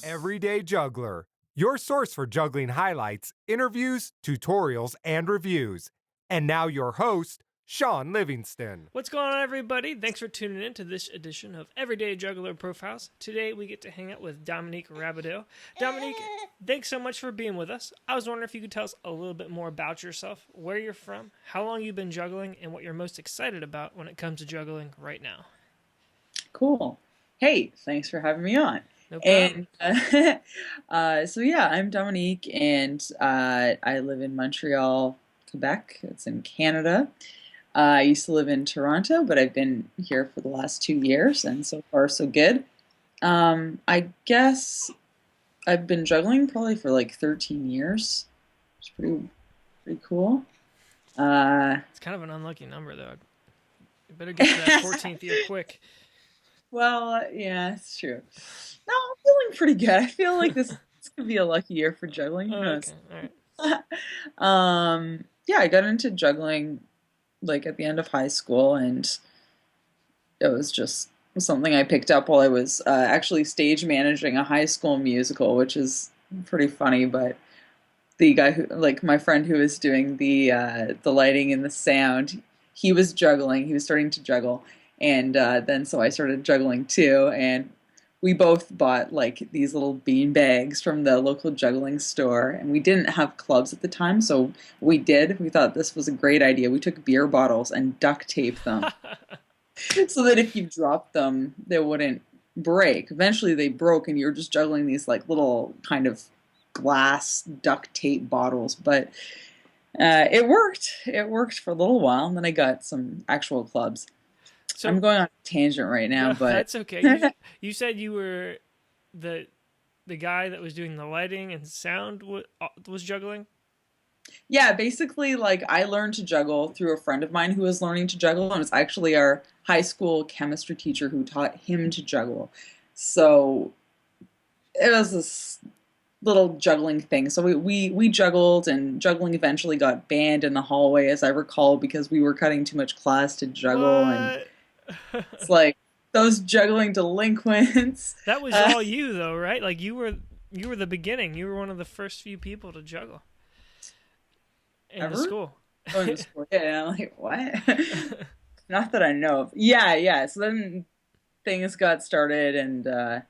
Everyday Juggler, your source for juggling highlights, interviews, tutorials, and reviews. And now your host, Sean Livingston. What's going on, everybody? Thanks for tuning in to this edition of Everyday Juggler Profiles. Today we get to hang out with Dominique Rabideau. Dominique, thanks so much for being with us. I was wondering if you could tell us a little bit more about yourself, where you're from, how long you've been juggling, and what you're most excited about when it comes to juggling right now. Cool. Hey, thanks for having me on. No problem. And I'm Dominique, and I live in Montreal, Quebec. It's in Canada. I used to live in Toronto, but I've been here for the last 2 years, and so far so good. I guess I've been juggling probably for like 13 years. It's pretty cool. It's kind of an unlucky number, though. You better get to that 14th year quick. Well, yeah, it's true. No, I'm feeling pretty good. I feel like this could be a lucky year for juggling. Who knows? Okay. All right. I got into juggling like at the end of high school, and it was just something I picked up while I was actually stage managing a high school musical, which is pretty funny. But the guy who, like my friend who was doing the lighting and the sound, he was juggling. He was starting to juggle. And then so I started juggling too, and we both bought like these little bean bags from the local juggling store, and we didn't have clubs at the time, so we thought this was a great idea. We took beer bottles and duct taped them so that if you dropped them, they wouldn't break. Eventually they broke, and you're just juggling these like little kind of glass duct tape bottles, but it worked. It worked for a little while, and then I got some actual clubs. So, I'm going on a tangent right now, but that's okay. You said you were the guy that was doing the lighting and sound was juggling? Yeah, basically, like I learned to juggle through a friend of mine who was learning to juggle, and it was actually our high school chemistry teacher who taught him to juggle. So it was this little juggling thing. So we juggled, and juggling eventually got banned in the hallway, as I recall, because we were cutting too much class to juggle. What? And it's like those juggling delinquents. That was all you, though, right? Like you were the beginning. You were one of the first few people to juggle in the school. Oh, in the school. Yeah, I'm like, what? Not that I know of. Yeah. So then things got started, and I'm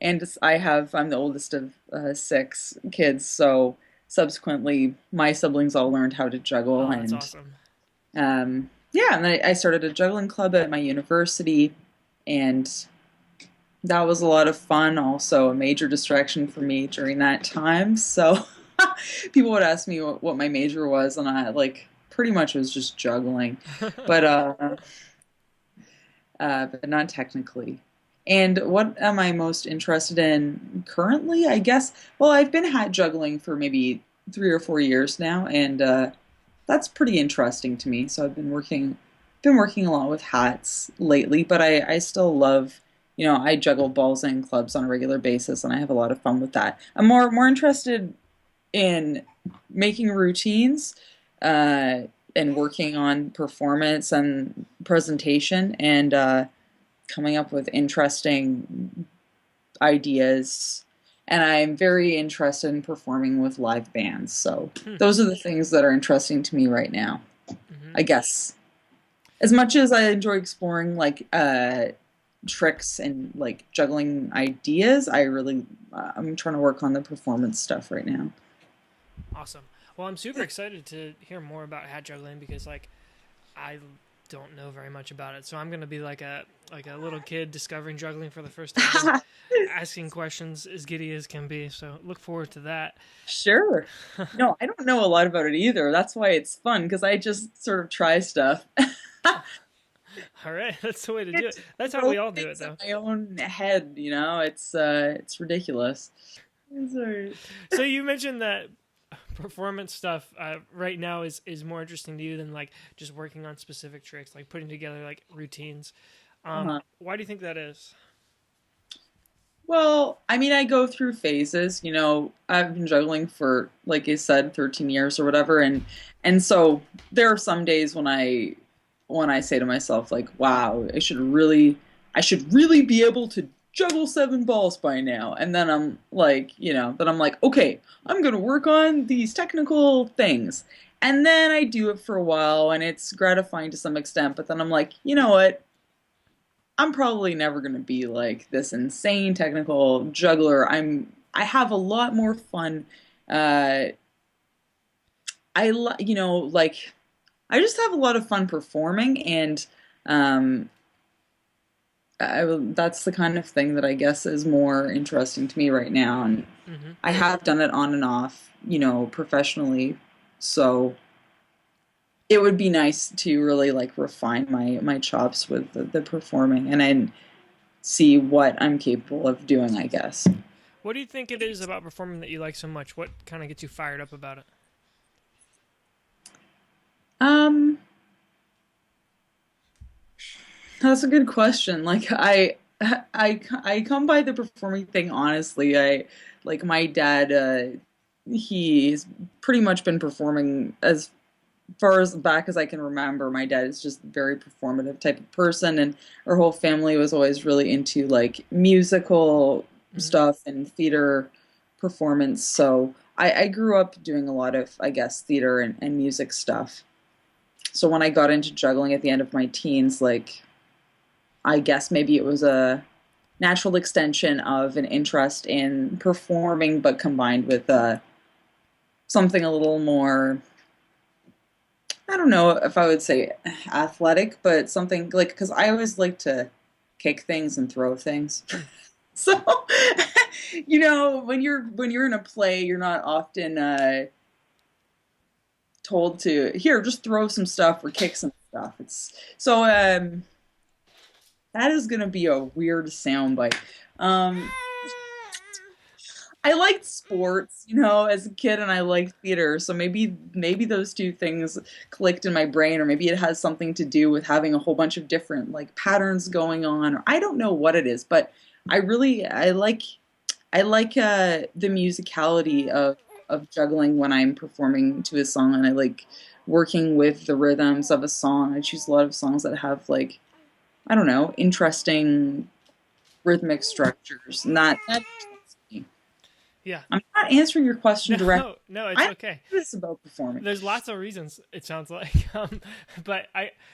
the oldest of 6 kids. So subsequently, my siblings all learned how to juggle. Oh, that's awesome. And then I started a juggling club at my university, and that was a lot of fun. Also a major distraction for me during that time. So people would ask me what my major was, and I pretty much was just juggling, but not technically. And what am I most interested in currently? I guess, well, I've been hat juggling for maybe 3 or 4 years now, and that's pretty interesting to me. So I've been working a lot with hats lately, but I still love, I juggle balls and clubs on a regular basis, and I have a lot of fun with that. I'm more interested in making routines and working on performance and presentation, and coming up with interesting ideas. And I'm very interested in performing with live bands. So those are the things that are interesting to me right now, I guess. As much as I enjoy exploring tricks and juggling ideas, I'm trying to work on the performance stuff right now. Awesome. Well, I'm super excited to hear more about hat juggling, because I don't know very much about it. So I'm going to be like a little kid discovering juggling for the first time, asking questions as giddy as can be. So look forward to that. Sure. No, I don't know a lot about it either. That's why it's fun, because I just sort of try stuff. All right. That's the way to do it. That's how we all do it, though. In my own head, it's ridiculous. Sorry. So you mentioned that performance stuff right now is more interesting to you than just working on specific tricks, like putting together routines. Why do you think that is? Well, I mean, I go through phases. I've been juggling for, like I said, 13 years or whatever, and so there are some days when I say to myself, wow, I should really be able to juggle 7 balls by now. And then I'm like, okay, I'm going to work on these technical things. And then I do it for a while and it's gratifying to some extent. But then I'm like, you know what? I'm probably never going to be like this insane technical juggler. I have a lot more fun. Uh, like I just have a lot of fun performing, and um, that's the kind of thing that I guess is more interesting to me right now. And Mm-hmm. I have done it on and off, professionally. So it would be nice to really like refine my chops with the performing and then see what I'm capable of doing, I guess. What do you think it is about performing that you like so much? What kind of gets you fired up about it? Um, that's a good question. Like I come by the performing thing honestly. I like my dad. He's pretty much been performing as far as back as I can remember. My dad is just a very performative type of person, and our whole family was always really into like musical Mm-hmm. stuff and theater performance. So I grew up doing a lot of, I guess, theater and music stuff. So when I got into juggling at the end of my teens, like I guess maybe it was a natural extension of an interest in performing, but combined with something a little more, I don't know if I would say athletic, but something like, because I always like to kick things and throw things. So, when you're in a play, you're not often told to here just throw some stuff or kick some stuff. It's so that is gonna be a weird soundbite. Um, I liked sports, as a kid, and I liked theater. So maybe those two things clicked in my brain, or maybe it has something to do with having a whole bunch of different like patterns going on, or I don't know what it is, but I like the musicality of juggling when I'm performing to a song, and I like working with the rhythms of a song. I choose a lot of songs that have like, I don't know, interesting rhythmic structures, and that interests me. Yeah. I'm not answering your question directly. No, no, it's I don't okay. know this about performing. There's lots of reasons. It sounds like, but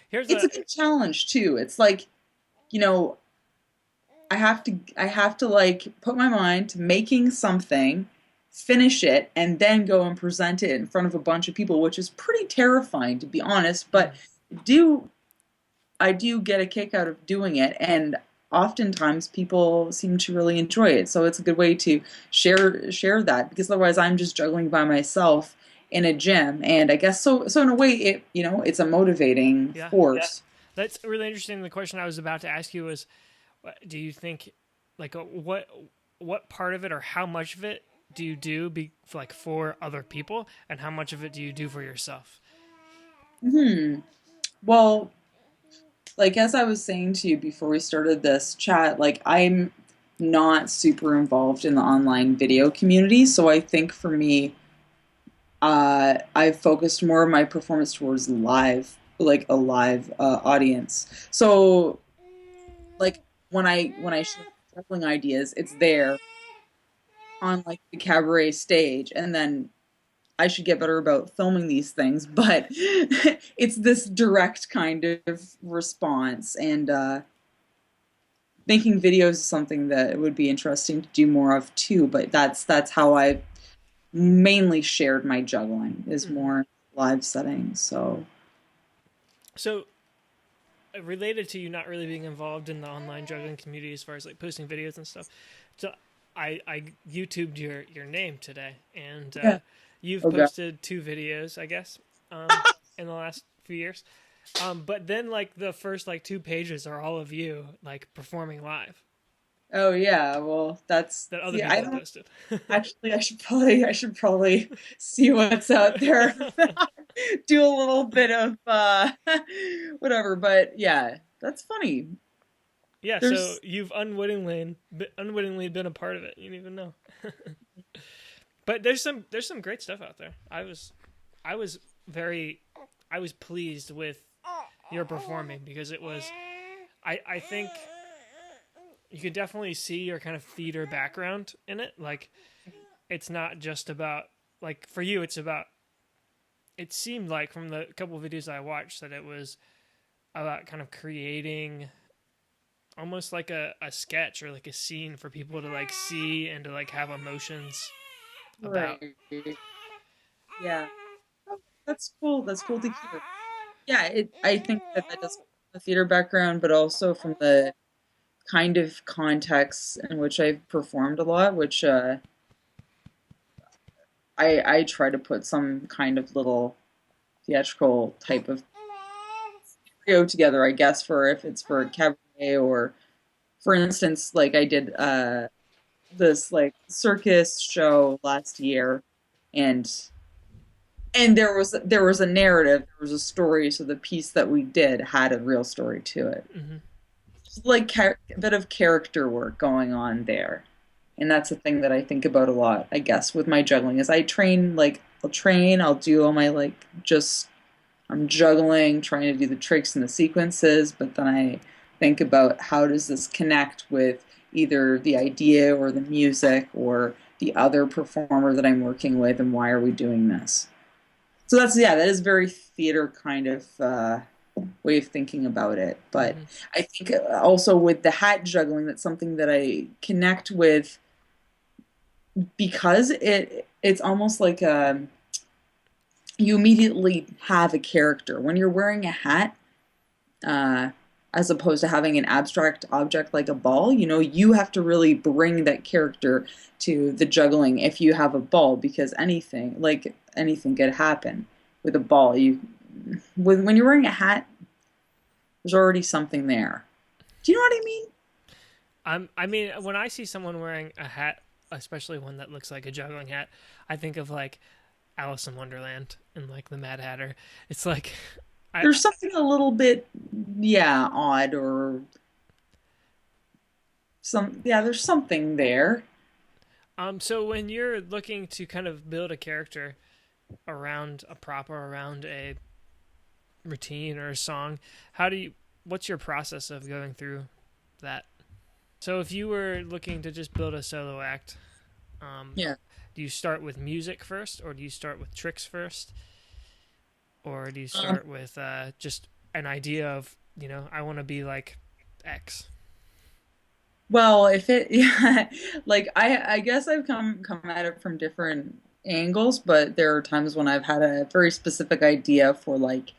here's It's a a good challenge too. It's like, you know, I have to like put my mind to making something, finish it, and then go and present it in front of a bunch of people, which is pretty terrifying to be honest, but do I do get a kick out of doing it, and oftentimes people seem to really enjoy it. So it's a good way to share that, because otherwise I'm just juggling by myself in a gym, and I guess so in a way it's a motivating yeah. force. That's really interesting. The question I was about to ask you was, do you think, like, what part of it or how much of it do you do like for other people, and how much of it do you do for yourself? Hmm. Well, like as I was saying to you before we started this chat, like I'm not super involved in the online video community, so I think for me, I've focused more of my performance towards live, like a live audience. So like when I share juggling ideas, it's there on like the cabaret stage, and then I should get better about filming these things, but it's this direct kind of response, and making videos is something that would be interesting to do more of too. But that's how I mainly shared my juggling, is Hmm. more live settings. So So, related to you not really being involved in the online juggling community as far as like posting videos and stuff. So I YouTubed your name today, and yeah, you've okay. posted 2 videos, I guess, in the last few years. But then like the first like 2 pages are all of you like performing live Oh yeah, well that's that other see, I people have don't posted. actually. I should probably see what's out there. Do a little bit of whatever, but yeah, that's funny. Yeah, so There's you've unwittingly been a part of it. You didn't even know. But there's some great stuff out there. I was very I was pleased with your performing, because it was I think You could definitely see your kind of theater background in it. Like, it's not just about, like, for you, it's about, it seemed like from the couple of videos I watched that it was about kind of creating almost like a sketch or like a scene for people to like see and to like have emotions about. Right. Yeah. Oh, that's cool. That's cool to hear. Yeah, I think that that does come from the theater background, but also from the kind of context in which I've performed a lot, which I try to put some kind of little theatrical type of trio together, I guess, for if it's for a cabaret or, for instance, like I did this like circus show last year, and there was a narrative, there was a story, so the piece that we did had a real story to it. Hmm. Like a bit of character work going on there. And that's a thing that I think about a lot, I guess, with my juggling is I train like I'll do all my like just I'm juggling, trying to do the tricks and the sequences, but then I think about how does this connect with either the idea or the music or the other performer that I'm working with, and why are we doing this? So that is very theater kind of way of thinking about it. But Hmm. I think also with the hat juggling, that's something that I connect with because it's almost like you immediately have a character when you're wearing a hat, uh, as opposed to having an abstract object like a ball. You have to really bring that character to the juggling if you have a ball, because anything could happen with a ball. When you're wearing a hat, there's already something there. Do you know what I mean? I mean, when I see someone wearing a hat, especially one that looks like a juggling hat, I think of like Alice in Wonderland and like the Mad Hatter. It's like, I There's something a little bit, yeah, odd or there's something there. so when you're looking to kind of build a character around a prop or around a routine or a song, what's your process of going through that? So if you were looking to just build a solo act, um, Yeah. do you start with music first, or do you start with tricks first, or do you Um, start with just an idea of, I want to be like X? well, if it, yeah, like I guess I've come at it from different angles, but there are times when I've had a very specific idea for like,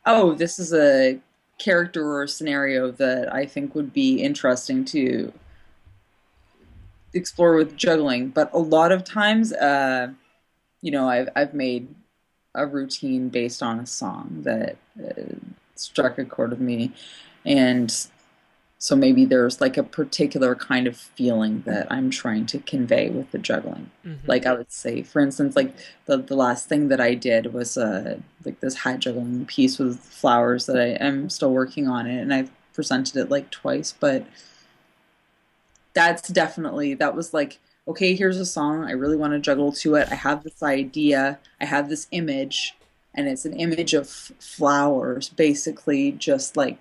oh, this is a character or a scenario that I think would be interesting to explore with juggling. But a lot of times, I've made a routine based on a song that struck a chord with me, and so maybe there's like a particular kind of feeling that I'm trying to convey with the juggling. Hmm. Like I would say, for instance, like the last thing that I did was like this hat juggling piece with flowers that I am still working on it, and I've presented it like twice, but that was like, okay, here's a song, I really want to juggle to it, I have this idea, I have this image, and it's an image of flowers basically just like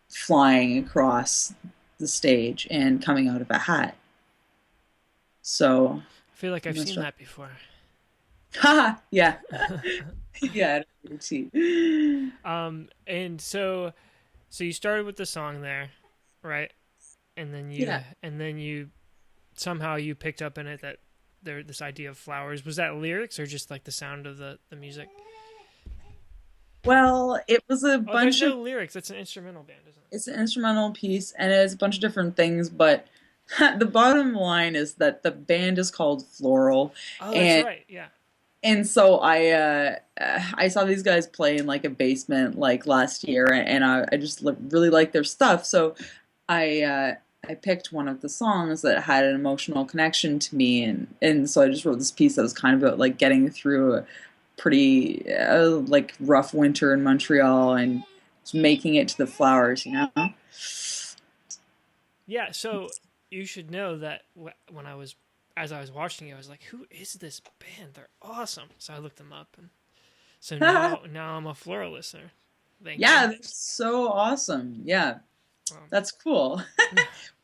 flying across the stage and coming out of a hat. So I feel like I'm I've gonna seen start. that before. Haha, yeah. Yeah, routine. And so you started with the song there, right? And then Yeah. you somehow you picked up in it that this idea of flowers. Was that lyrics or just like the sound of the music? Well, it was a Oh, there's bunch of no lyrics. It's an instrumental band, isn't it? it's an instrumental piece and it's a bunch of different things, but the bottom line is that the band is called Floral, Oh, that's and right. Yeah. so I saw these guys play in like a basement like last year, and I just really like their stuff. So I picked one of the songs that had an emotional connection to me, and so I just wrote this piece that was kind of about like getting through a pretty like rough winter in Montreal and just making it to the flowers. Yeah. So you should know that when as I was watching it, I was like, "Who is this band? They're awesome." So I looked them up, and so now I'm a floral listener. Thank you. Yeah, that's so awesome. Yeah. That's cool.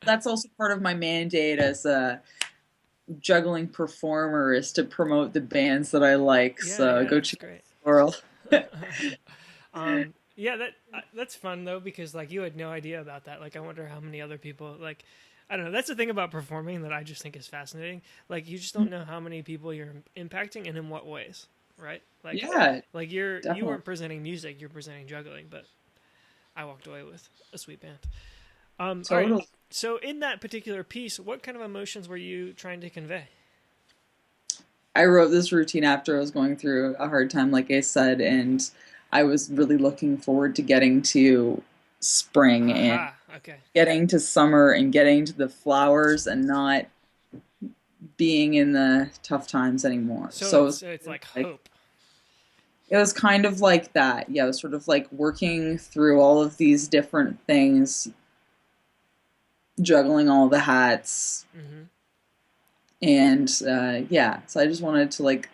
That's also part of my mandate as a juggling performer is to promote the bands that I like. Yeah, So yeah, go that's check great. out Floral. Yeah, that's fun though because like you had no idea about that. Like I wonder how many other people like I don't know. That's the thing about performing that I just think is fascinating. Like you just don't know how many people you're impacting and in what ways, right? Yeah, Like you definitely. weren't presenting music, you're presenting juggling, but I walked away with a sweet band. All right. Totally. So in that particular piece, what kind of emotions were you trying to convey? I wrote this routine after I was going through a hard time, like I said, and I was really looking forward to getting to spring and Aha. Okay. getting to summer and getting to the flowers and not being in the tough times anymore. So So it's like hope. it was kind of like that. Yeah, it was sort of like working through all of these different things, juggling all the hats, Mm-hmm. and yeah. So I just wanted to like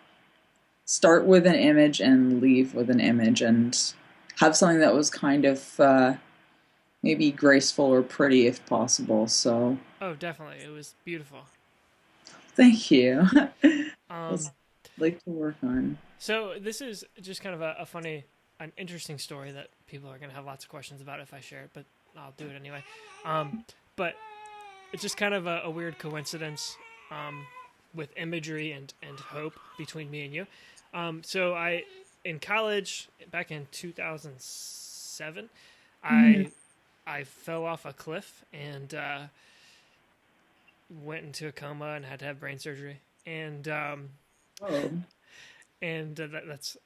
start with an image and leave with an image and have something that was kind of maybe graceful or pretty if possible. So Oh, definitely. It was beautiful. thank you. Um, Like to work on. so this is just kind of a funny, an interesting story that people are going to have lots of questions about if I share it, but I'll do it anyway. But it's just kind of a weird coincidence with imagery and hope between me and you. So in college, back in 2007, Mhm. I fell off a cliff and went into a coma and had to have brain surgery. Oh, That's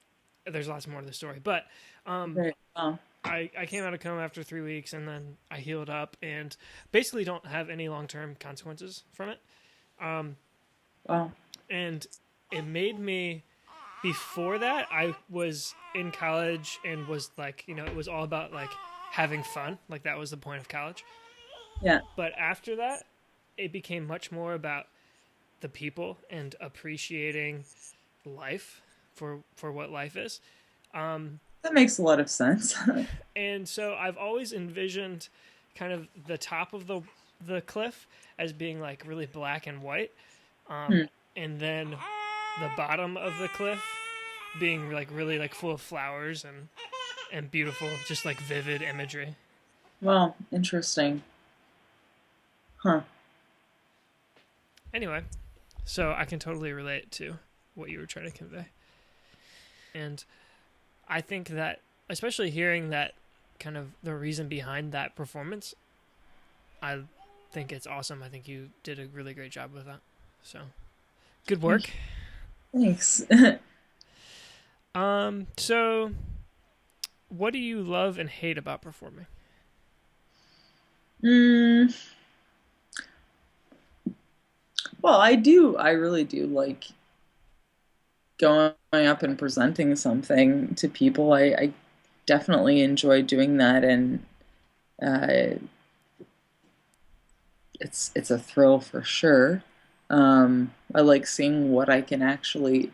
there's lots more to the story, but um, great. Oh, I came out of coma after 3 weeks and then I healed up and basically don't have any long term consequences from it. Um, wow. and it made me before that I was in college and was like it was all about like having fun, like that was the point of college. Yeah. But after that, it became much more about the people and appreciating life for what life is. That makes a lot of sense. And so I've always envisioned kind of the top of the cliff as being like really black and white, Hmm. and then the bottom of the cliff being like really like full of flowers and beautiful, just like vivid imagery. Well, interesting. Huh. Anyway, so I can totally relate to what you were trying to convey, and I think that especially hearing that kind of the reason behind that performance, I think it's awesome. I think you did a really great job with that. So good work. Thanks. So what do you love and hate about performing? mm, well, I do. I really do like going up and presenting something to people. I definitely enjoy doing that, and uh, it's a thrill for sure. I like seeing what I can actually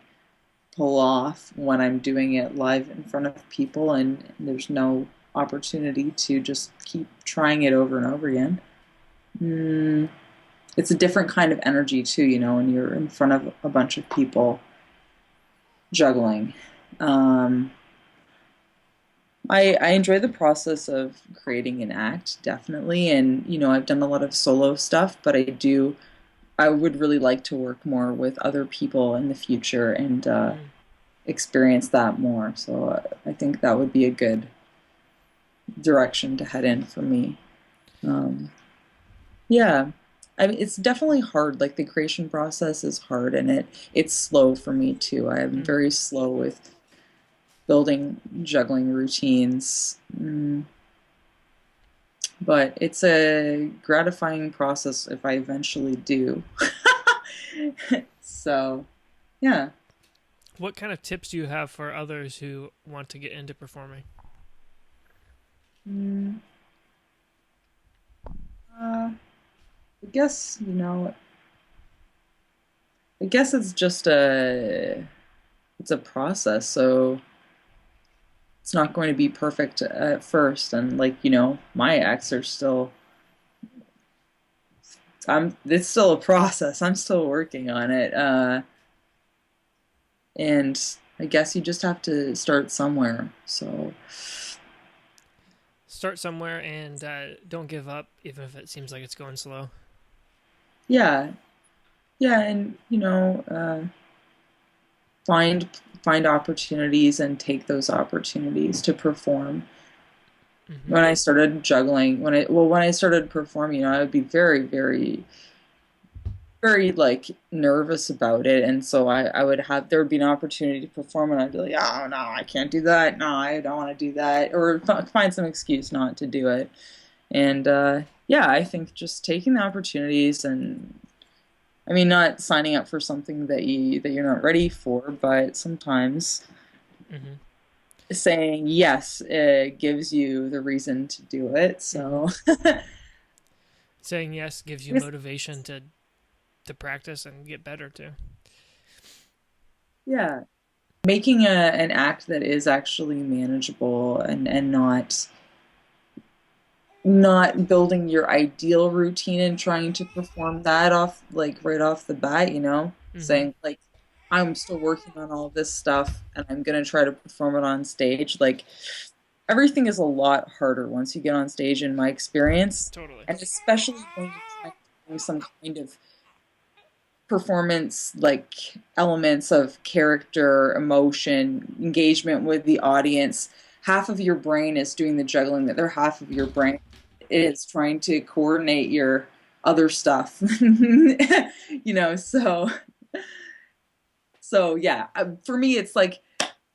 pull off when I'm doing it live in front of people, and there's no opportunity to just keep trying it over and over again. Mm, it's a different kind of energy too, when you're in front of a bunch of people juggling. Um, I enjoy the process of creating an act, definitely, and I've done a lot of solo stuff, but I would really like to work more with other people in the future and Mm. experience that more. So I think that would be a good direction to head in for me. Um, yeah, I mean, it's definitely hard. Like the creation process is hard, and it's slow for me too. I am Mm. very slow with building juggling routines. But it's a gratifying process if I eventually do. So, yeah. What kind of tips do you have for others who want to get into performing? Mm, I guess, I guess it's a process. So it's not going to be perfect at first. And like, my acts are still, it's still a process. I'm still working on it. And I guess you just have to start somewhere. So, Start somewhere and don't give up, even if it seems like it's going slow. yeah. Yeah. And, find, find opportunities and take those opportunities to perform. Hmm. When I started juggling, when I started performing, I would be very, very, very like nervous about it, and so I would have there would be an opportunity to perform, and I'd be like, oh no, I can't do that. No, I don't want to do that, or find some excuse not to do it. And yeah, I think just taking the opportunities, and I mean, not signing up for something that you're not ready for, but sometimes Hmm. saying yes gives you the reason to do it. Hmm. So Saying yes gives you yes, motivation to practice and get better too. yeah, making an act that is actually manageable, and not building your ideal routine and trying to perform that off like right off the bat, Hmm. saying like I'm still working on all this stuff and I'm going to try to perform it on stage. Like everything is a lot harder once you get on stage in my experience, Totally. and especially when you're trying to do some kind of performance, like elements of character, emotion, engagement with the audience. Half of your brain is doing the juggling, the other half of your brain is trying to coordinate your other stuff. So yeah, for me it's like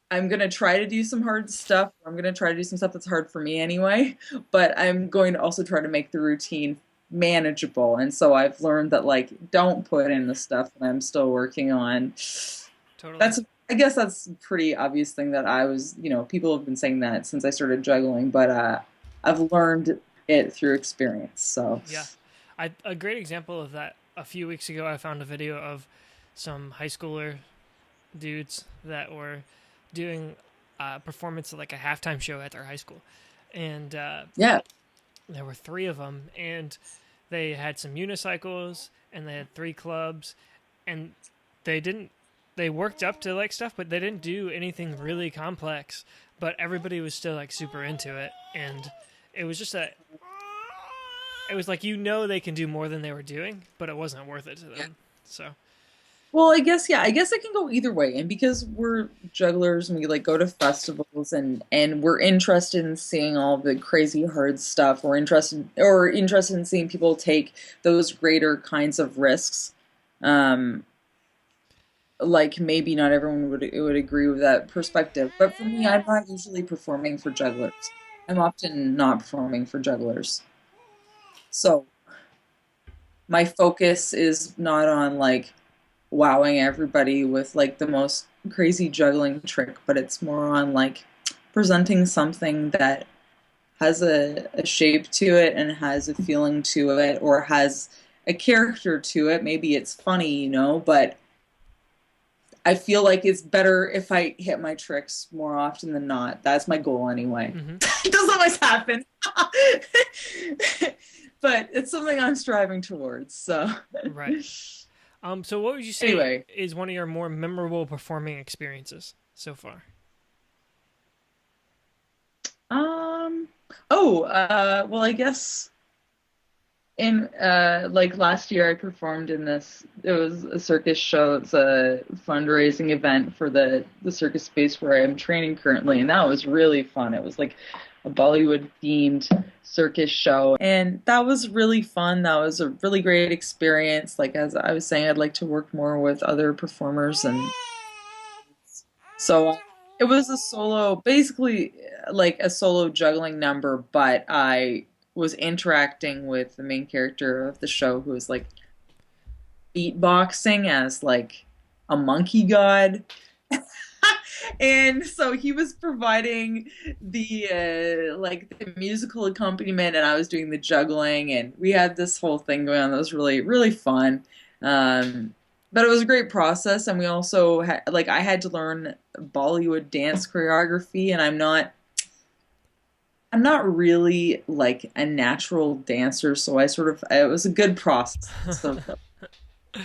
I'm gonna try to do some hard stuff. I'm gonna try to do some stuff that's hard for me anyway, but I'm going to also try to make the routine manageable. And so I've learned that like don't put in the stuff that I'm still working on. Totally. That's I guess that's a pretty obvious thing that people have been saying that since I started juggling, but I've learned it through experience. So Yeah. A great example of that, a few weeks ago I found a video of some high schooler dudes that were doing a performance of like a halftime show at their high school. And yeah, there were three of them, and they had some unicycles, and they had three clubs, and they didn't they worked up to like stuff, but they didn't do anything really complex. But everybody was still like super into it, and it was just a it was like they can do more than they were doing, but it wasn't worth it to yeah. them. So Well, I guess it can go either way. And because we're jugglers and we like go to festivals, and we're interested in seeing all the crazy hard stuff, we're interested in seeing people take those greater kinds of risks. Um, like maybe not everyone would agree with that perspective, but for me, I'm not usually performing for jugglers. I'm often not performing for jugglers. So my focus is not on like wowing everybody with like the most crazy juggling trick, but it's more on like presenting something that has a shape to it and has a feeling to it, or has a character to it. Maybe it's funny, but I feel like it's better if I hit my tricks more often than not. That's my goal anyway. mm-hmm. It doesn't always happen. But it's something I'm striving towards. So Right. So what would you say anyway, is one of your more memorable performing experiences so far? um well, I guess in like last year I performed in this, it was a circus show. It's a fundraising event for the circus space where I am training currently, and that was really fun. It was like a Bollywood themed circus show, and that was really fun. That was a really great experience. Like as I was saying, I'd like to work more with other performers, and so it was a solo, basically like a solo juggling number, but I was interacting with the main character of the show, who was like beatboxing as like a monkey god. And so he was providing the like the musical accompaniment, and I was doing the juggling, and we had this whole thing going on that was really really fun. But it was a great process, and we also like I had to learn Bollywood dance choreography, and I'm not I'm not really like a natural dancer, so it was a good process. So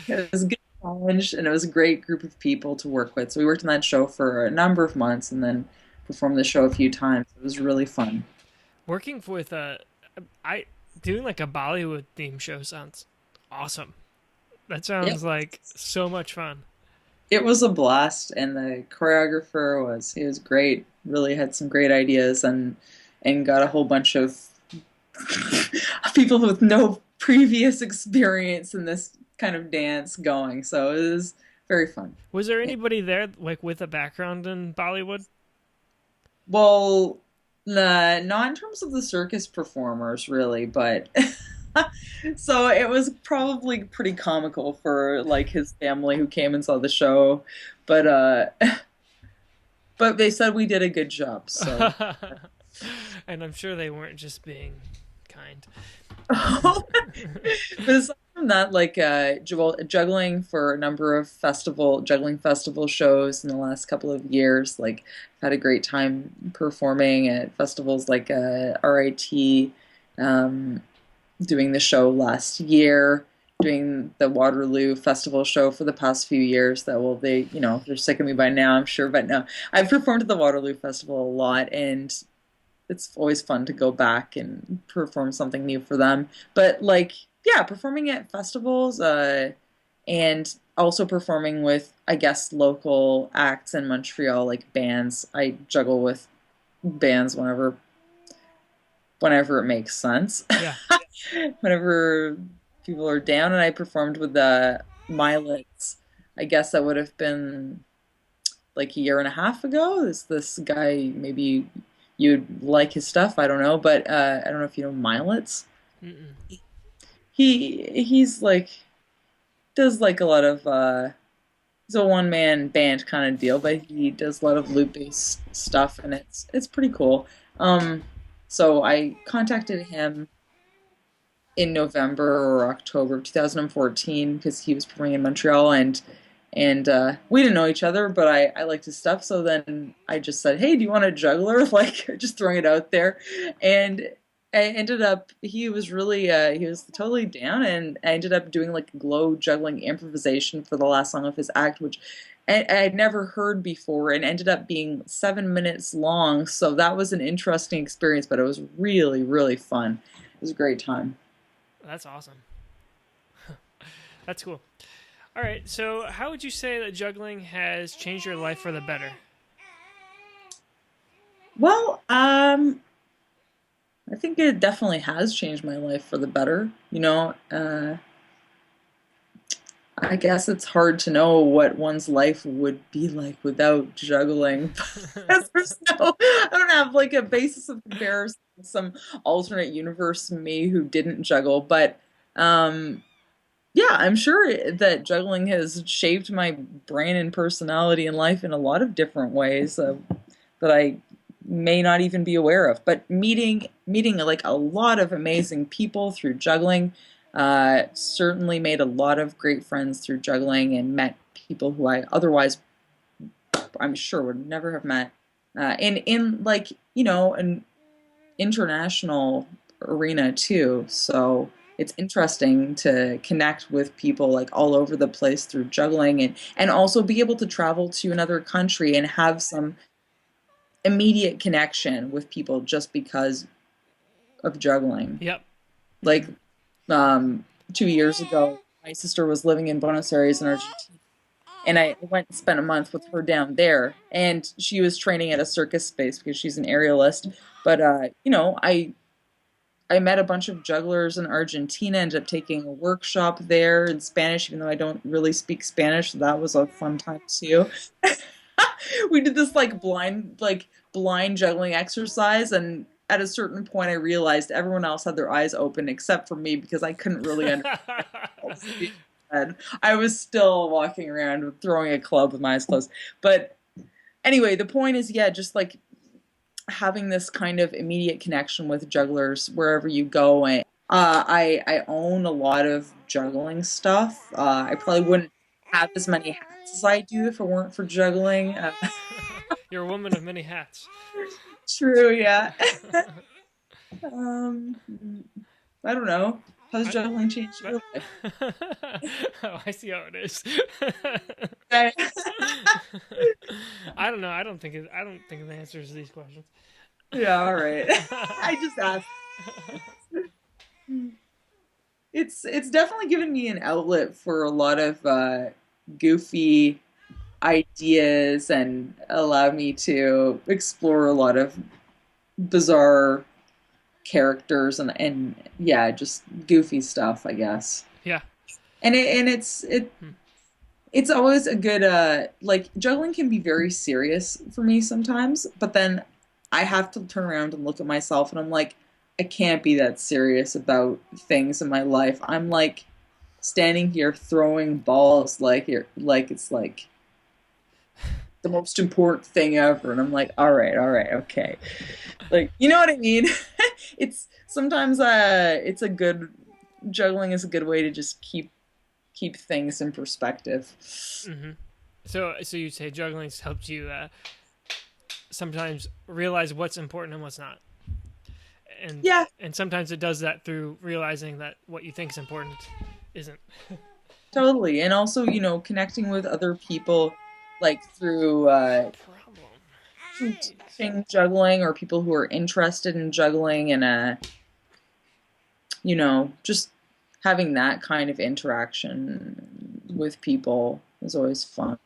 it was a good challenge, and it was a great group of people to work with. So we worked on that show for a number of months, and then performed the show a few times. It was really fun. Working with I doing like a Bollywood theme show sounds awesome. That Yep. sounds like so much fun. It was a blast, and the choreographer he was great. Really had some great ideas, and got a whole bunch of people with no previous experience in this kind of dance going. So it was very fun. Was there anybody there like with a background in Bollywood? Well, not in terms of the circus performers, really, but so it was probably pretty comical for like his family who came and saw the show, but but they said we did a good job. So And I'm sure they weren't just being kind. but aside from that, like juggling for a number of juggling festival shows in the last couple of years. Like, had a great time performing at festivals like RIT, um, doing the show last year, doing the Waterloo Festival show for the past few years. That will they, they're sick of me by now, I'm sure. But no, I've performed at the Waterloo Festival a lot, and it's always fun to go back and perform something new for them. But like, yeah, performing at festivals, and also performing with, I guess, local acts in Montreal, like bands. I juggle with bands whenever it makes sense. Yeah. Whenever people are down, and I performed with the Milets. I guess that would have been like a year and a half ago. This guy, maybe you'd like his stuff. I don't know, but I don't know if you know Milets. Mm-mm. He's like does like a lot of he's a one man band kind of deal, but he does a lot of loop based stuff, and it's pretty cool. So I contacted him in November or October of 2014 because he was performing in Montreal, and we didn't know each other, but I liked his stuff. So then I just said, "Hey, do you want a juggler?" Like, just throwing it out there, and I ended up. He was totally down, and I ended up doing like glow juggling improvisation for the last song of his act, which I had never heard before, and ended up being 7 minutes long. So that was an interesting experience, but it was really, really fun. It was a great time. That's awesome. That's cool. All right. So, how would you say that juggling has changed your life for the better? Well, I think it definitely has changed my life for the better. I guess it's hard to know what one's life would be like without juggling. Because I don't have like a basis of comparison with some alternate universe me who didn't juggle. But um, yeah, I'm sure that juggling has shaped my brain and personality and life in a lot of different ways that I may not even be aware of. But meeting like a lot of amazing people through juggling, certainly made a lot of great friends through juggling, and met people who I otherwise, I'm sure, would never have met in like an international arena too. So it's interesting to connect with people like all over the place through juggling, and also be able to travel to another country and have some immediate connection with people just because of juggling. Yep. Like 2 years ago, my sister was living in Buenos Aires in Argentina, and I went and spent a month with her down there. And she was training at a circus space because she's an aerialist. But I met a bunch of jugglers in Argentina. Ended up taking a workshop there in Spanish, even though I don't really speak Spanish. So that was a fun time too. We did this blind juggling exercise, and at a certain point I realized everyone else had their eyes open except for me because I couldn't really understand. I was still walking around throwing a club with my eyes closed. But anyway, the point is, yeah, just like having this kind of immediate connection with jugglers wherever you go. And I own a lot of juggling stuff. I probably wouldn't have as many hats as I do if it weren't for juggling. You're a woman of many hats. True, yeah. Um, I don't know. How's juggling changed your life? Oh, I see how it is. Okay. I don't know. I don't think the answers to these questions. Yeah, all right. I just asked. It's definitely given me an outlet for a lot of goofy ideas and allowed me to explore a lot of bizarre characters and yeah, just goofy stuff, I guess. Yeah. And Hmm. it's always a good like juggling can be very serious for me sometimes, but then I have to turn around and look at myself and I'm like, I can't be that serious about things in my life. I'm like standing here throwing balls like it's like the most important thing ever and I'm like, all right, okay. Like, you know what I mean? It's sometimes it's a good juggling is a good way to just keep things in perspective. Hmm. So you say juggling's helped you sometimes realize what's important and what's not, and Yeah, and sometimes it does that through realizing that what you think is important isn't. totally. And also, connecting with other people like Problem. through Jeez. teaching juggling or people who are interested in juggling and just having that kind of interaction with people is always fun.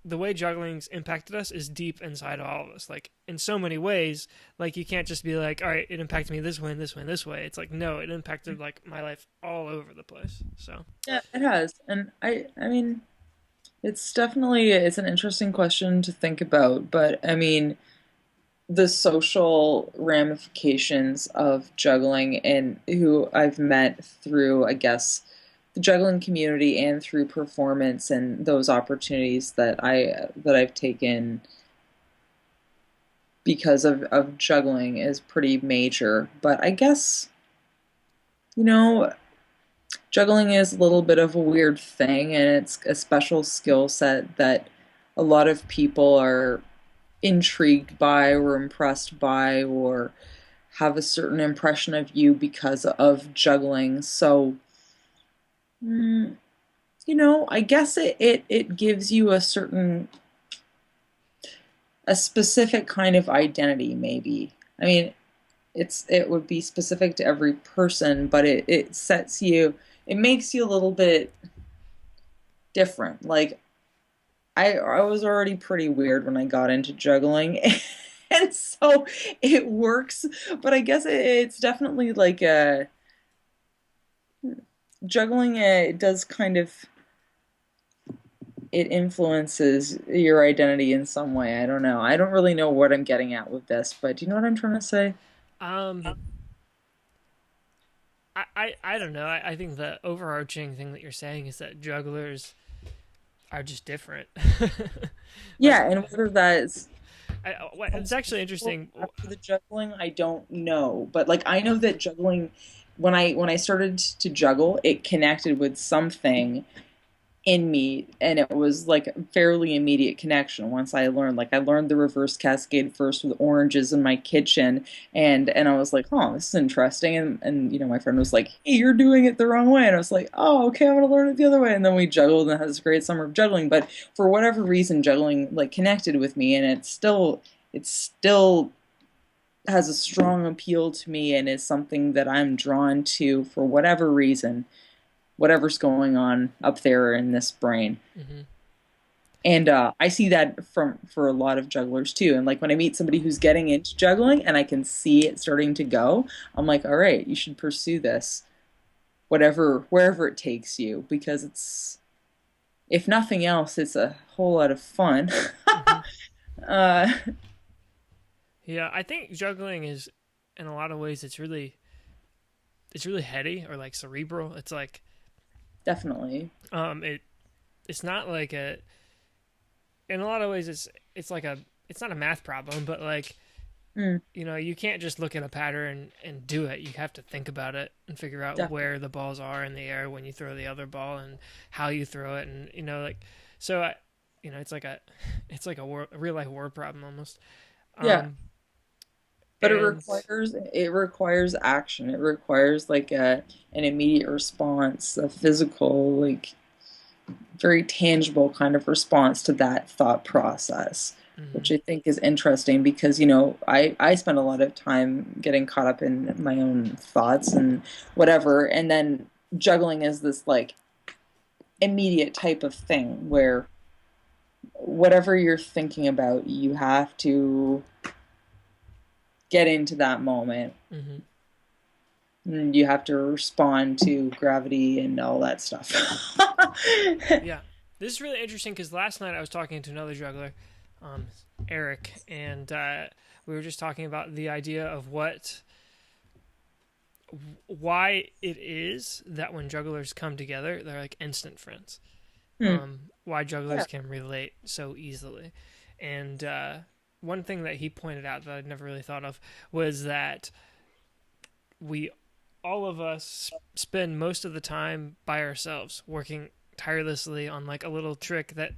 The way juggling's impacted us is deep inside all of us. Like in so many ways, like you can't just be like, all right, it impacted me this way and this way and this way. It's like no, it impacted like my life all over the place. So Yeah, it has. And I mean, it's an interesting question to think about, but I mean, the social ramifications of juggling and who I've met through, I guess, the juggling community and through performance and those opportunities that I've taken because of juggling is pretty major. But I guess, you know, juggling is a little bit of a weird thing and it's a special skill set that a lot of people are intrigued by or impressed by or have a certain impression of you because of juggling. So, mm, I guess it gives you a specific kind of identity, maybe. I mean, it would be specific to every person, but it makes you a little bit different. Like I was already pretty weird when I got into juggling. And so it works, but I guess it's definitely like a juggling. It does kind of it influences your identity in some way. I don't know. I don't really know what I'm getting at with this, but do you know what I'm trying to say? um, I don't know. I think the overarching thing that you're saying is that jugglers are just different. Like, Yeah, and whether that it's comes actually before interesting. or after the juggling, I don't know. But like I know that juggling when I started to juggle, it connected with something in me and it was like a fairly immediate connection once I learned the reverse cascade first with oranges in my kitchen and I was like, oh, this is interesting and my friend was like, hey, you're doing it the wrong way and I was like, oh, okay, I'm gonna learn it the other way and then we juggled and had this great summer of juggling. But for whatever reason juggling like connected with me and it still has a strong appeal to me and is something that I'm drawn to for whatever reason, whatever's going on up there in this brain. Hmm. And I see that for a lot of jugglers too. And like when I meet somebody who's getting into juggling and I can see it starting to go, I'm like, all right, you should pursue this, wherever it takes you, because if nothing else, it's a whole lot of fun. Hmm. uh, Yeah, I think juggling is, in a lot of ways, it's really heady or like cerebral. It's like Definitely. it it's not like a in a lot of ways it's like a it's not a math problem, but like Mm, you can't just look at a pattern and do it. You have to think about it and figure out definitely. where the balls are in the air when you throw the other ball and how you throw it, and like so I, it's like a it's like a real life word problem almost. Yeah. Um, But And it requires action. It requires like an immediate response, a physical, like very tangible kind of response to that thought process, which mhm, I think is interesting because, I spend a lot of time getting caught up in my own thoughts and whatever, and then juggling is this like immediate type of thing where whatever you're thinking about, you have to get into that moment. mhm. And you have to respond to gravity and all that stuff. Yeah, this is really interesting because last night I was talking to another juggler, um, Eric, and we were just talking about the idea of why it is that when jugglers come together, they're like instant friends. Hmm. Why Yeah. jugglers can relate so easily, and one thing that he pointed out that I'd never really thought of was that we all of us spend most of the time by ourselves working tirelessly on like a little trick that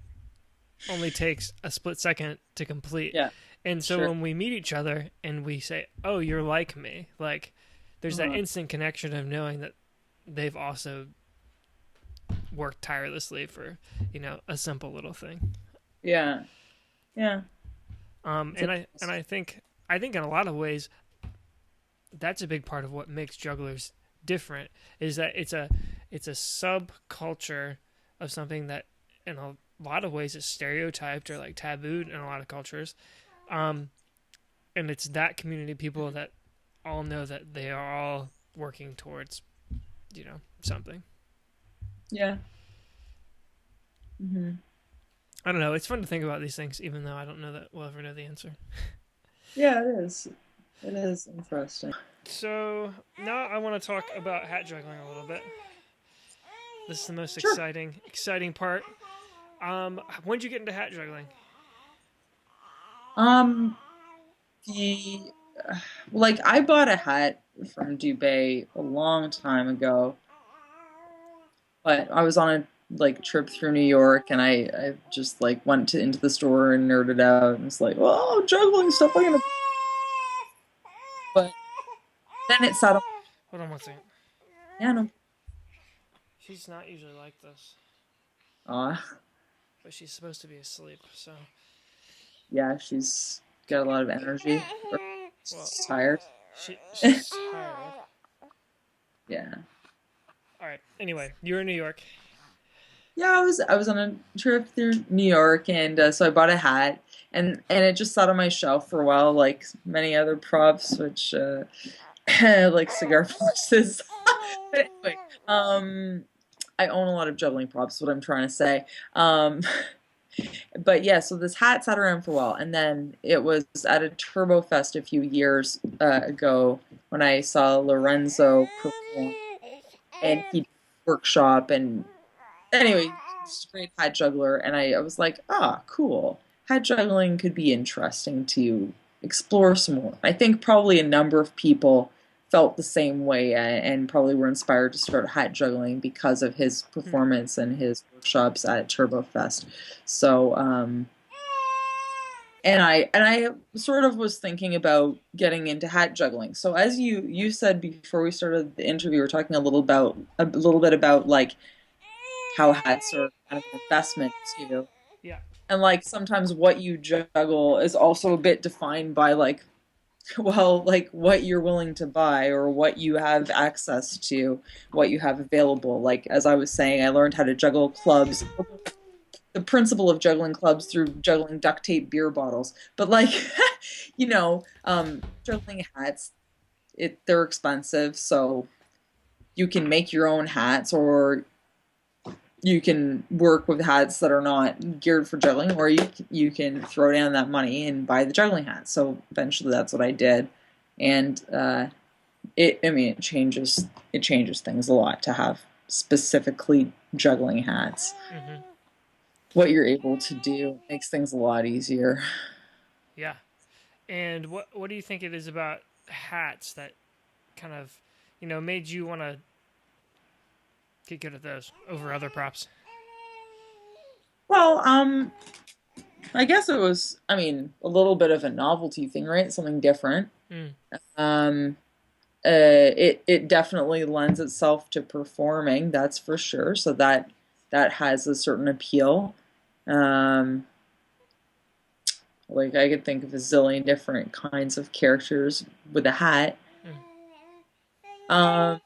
only takes a split second to complete. Yeah. And so Sure. when we meet each other and we say, "Oh, you're like me," like there's that Uh-huh. instant connection of knowing that they've also worked tirelessly for, a simple little thing. Yeah. Yeah. It's And I think in a lot of ways that's a big part of what makes jugglers different is that it's a subculture of something that in a lot of ways is stereotyped or like tabooed in a lot of cultures. Um, and it's that community of people that all know that they are all working towards, something. Yeah. Hmm. I don't know. It's fun to think about these things, even though I don't know that we'll ever know the answer. Yeah, it is. It is interesting. So now I want to talk about hat juggling a little bit. This is the most Sure. exciting part. When did you get into hat juggling? Um, the like I bought a hat from Dubai a long time ago, but I was on a like trip through New York and I just like went into the store and nerded out and was like, oh, juggling stuff. I'm gonna. But then it settled. Hold on one second. Yeah, no. She's not usually like this, Uh, but she's supposed to be asleep. So, yeah, she's got a lot of energy. Or well, she's tired. she's tired. Yeah. All right. Anyway, you're in New York. Yeah, I was on a trip through New York, and so I bought a hat, and it just sat on my shelf for a while, like many other props, which like cigar boxes. But anyway, I own a lot of juggling props. Is what I'm trying to say. Um, but yeah, so this hat sat around for a while, and then it was at a Turbo Fest a few years ago when I saw Lorenzo perform, and he workshop and anyway, he's a great hat juggler, and I was like, ah, cool. Hat juggling could be interesting to explore some more. I think probably a number of people felt the same way and probably were inspired to start hat juggling because of his Hmm. performance and his workshops at Turbo Fest. So, and I sort of was thinking about getting into hat juggling. So as you said before we started the interview, we were talking a little bit about like how hats are kind of an investment too. Yeah. And like sometimes what you juggle is also a bit defined by like, well, like what you're willing to buy or what you have access to, what you have available. Like as I was saying, I learned how to juggle clubs, the principle of juggling clubs through juggling duct tape beer bottles. But like, juggling hats, they're expensive, so you can make your own hats or you can work with hats that are not geared for juggling, or you can throw down that money and buy the juggling hat. So eventually, that's what I did, and it changes things a lot to have specifically juggling hats. Hmm. What you're able to do makes things a lot easier. Yeah. And what do you think it is about hats that kind of, made you want to get good at those over other props? Well, I guess it was, I mean, a little bit of a novelty thing, right? Something different. Mm. Um, it definitely lends itself to performing, that's for sure. So that has a certain appeal. Um, like I could think of a zillion different kinds of characters with a hat. Mm. Um,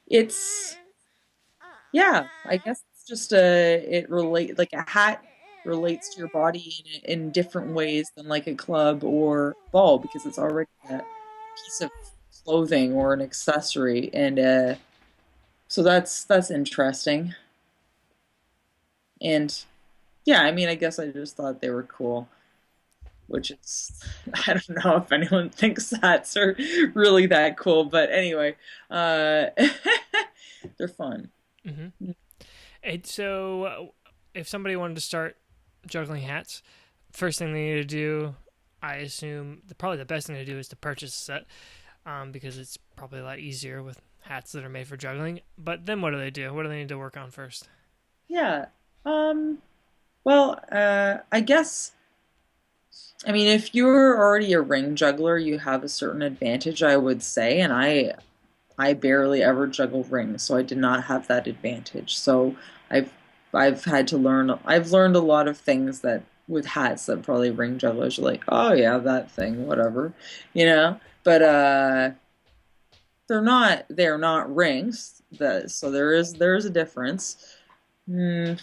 it's yeah, I guess it's just it relate like a hat relates to your body in different ways than like a club or ball because it's already a piece of clothing or an accessory, and so that's interesting. And yeah, I mean, I guess I just thought they were cool, which is I don't know if anyone thinks hats are really that cool, but anyway, uh, they're fun. Mm-hmm. And so, if somebody wanted to start juggling hats, first thing they need to do, I assume, probably the best thing to do is to purchase a set, because it's probably a lot easier with hats that are made for juggling. But then what do they do? What do they need to work on first? Yeah. Um, well, I guess, I mean, if you're already a ring juggler, you have a certain advantage, I would say, and I barely ever juggle rings, so I did not have that advantage. So I've I've had to learn I've learned a lot of things that with hats that probably ring jugglers are like, oh yeah, that thing, whatever, you know. But they're not rings. So there is a difference. Hmm.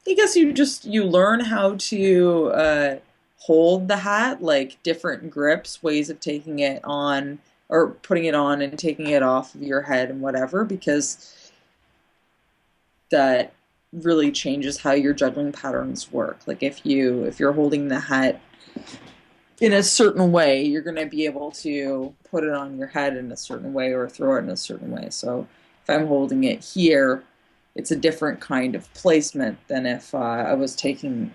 I guess you learn how to hold the hat, like different grips, ways of taking it on or putting it on and taking it off of your head and whatever, because that really changes how your juggling patterns work. Like if you're holding the hat in a certain way, you're going to be able to put it on your head in a certain way or throw it in a certain way. So if I'm holding it here, it's a different kind of placement than if I was taking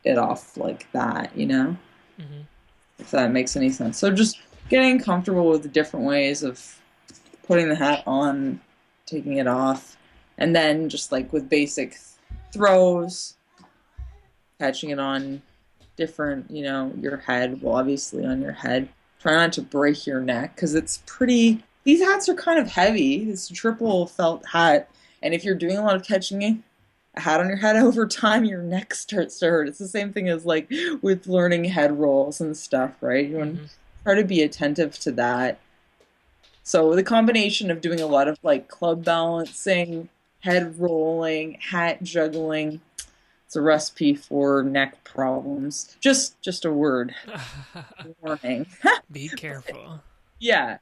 it off like that, you know? Mm-hmm. If that makes any sense. So just getting comfortable with the different ways of putting the hat on, taking it off, and then just like with basic throws, catching it on different, your head, well, obviously on your head. Try not to break your neck because it's pretty. These hats are kind of heavy. It's a triple felt hat, and if you're doing a lot of catching a hat on your head over time, your neck starts to hurt. It's the same thing as like with learning head rolls and stuff, right? You want Mm-hmm. to try to be attentive to that. So the combination of doing a lot of like club balancing, head rolling, hat juggling, it's a recipe for neck problems. Just a word warning. Be careful. Yeah.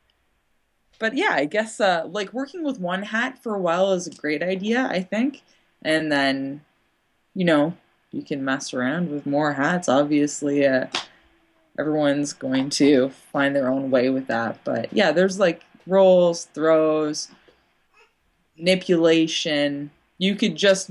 But yeah, I guess like working with one hat for a while is a great idea, I think. And then, you know, you can mess around with more hats. Obviously, everyone's going to find their own way with that. But yeah, there's like rolls, throws, manipulation. You could just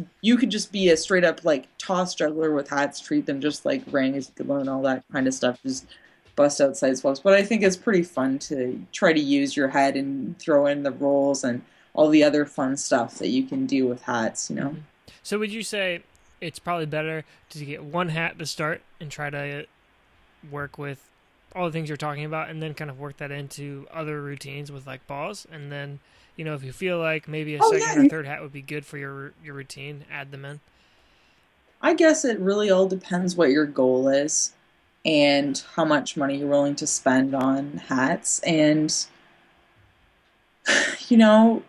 be a straight up like toss juggler with hats, treat them just like rings. You could learn all that kind of stuff, just bust out side swaps. But I think it's pretty fun to try to use your head and throw in the rolls and all the other fun stuff that you can do with hats, you know? Mm-hmm. So would you say it's probably better to get one hat to start and try to work with all the things you're talking about, and then kind of work that into other routines with like balls, and then if you feel like maybe a Oh second or yeah, third hat would be good for your routine, add them in. I guess it really all depends what your goal is and how much money you're willing to spend on hats. And, you know,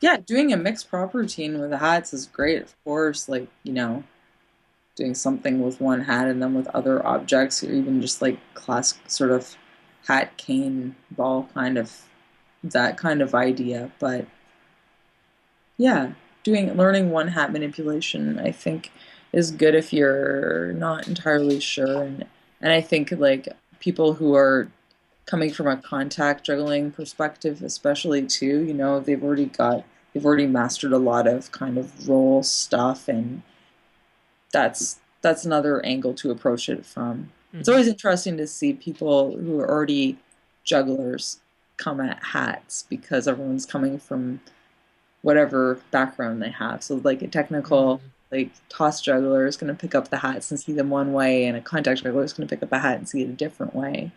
yeah, doing a mixed prop routine with the hats is great, of course. Like, doing something with one hat and then with other objects, or even just like classic sort of hat, cane, ball kind of that kind of idea. But yeah, learning one hat manipulation, I think, is good if you're not entirely sure, and I think like people who are coming from a contact juggling perspective, especially too, they've already mastered a lot of kind of roll stuff, and that's another angle to approach it from. It's Mm-hmm. always interesting to see people who are already jugglers come at hats because everyone's coming from whatever background they have. So like a technical Mm-hmm. like toss juggler is going to pick up the hats and see them one way, and a contact juggler is going to pick up a hat and see it a different way.